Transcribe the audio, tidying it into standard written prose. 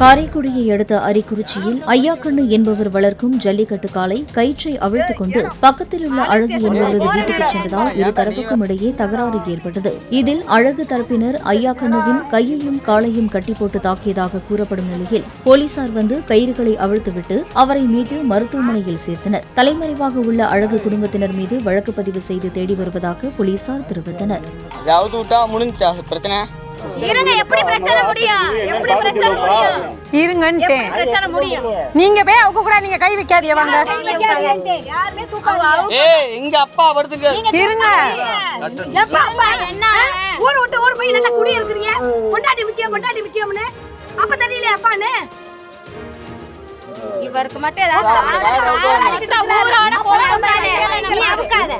காரைக்குடியை அடுத்த அரிக்குறிச்சியில் ஐயாக்கண்ணு என்பவர் வளர்க்கும் ஜல்லிக்கட்டு காளை கயிற்றை அவிழ்த்துக் கொண்டு பக்கத்தில் உள்ள அழகு என்பவரது வீட்டுக்கு சென்றதால் இரு தரப்புக்கும் இடையே தகராறு ஏற்பட்டது. இதில் அழகு தரப்பினர் ஐயாக்கண்ணுவின் கையையும் காலையும் கட்டி போட்டு தாக்கியதாக கூறப்படும் நிலையில் போலீசார் வந்து கயிறுகளை அவிழ்த்துவிட்டு அவரை மீட்டு மருத்துவமனையில் சேர்த்தனர். தலைமறைவாக உள்ள அழகு குடும்பத்தினர் மீது வழக்கு பதிவு செய்து தேடி வருவதாக போலீசார் தெரிவித்தனர். நீங்க போய் அவங்க கூட நீங்க கை வைக்காதீங்க வாங்க. எங்க அப்பா வருதுங்க. இருங்க. எப்பா அப்பா என்ன ஊர் விட்டு ஊர் போய் நல்லா குடி இருக்கீங்க. கொண்டாடி முக்கியம்னு அப்ப தெரியல அப்பானே. இவருக்கு மட்டும் ஏதாவது ஊரோட போறானே நீ அவுக்காத.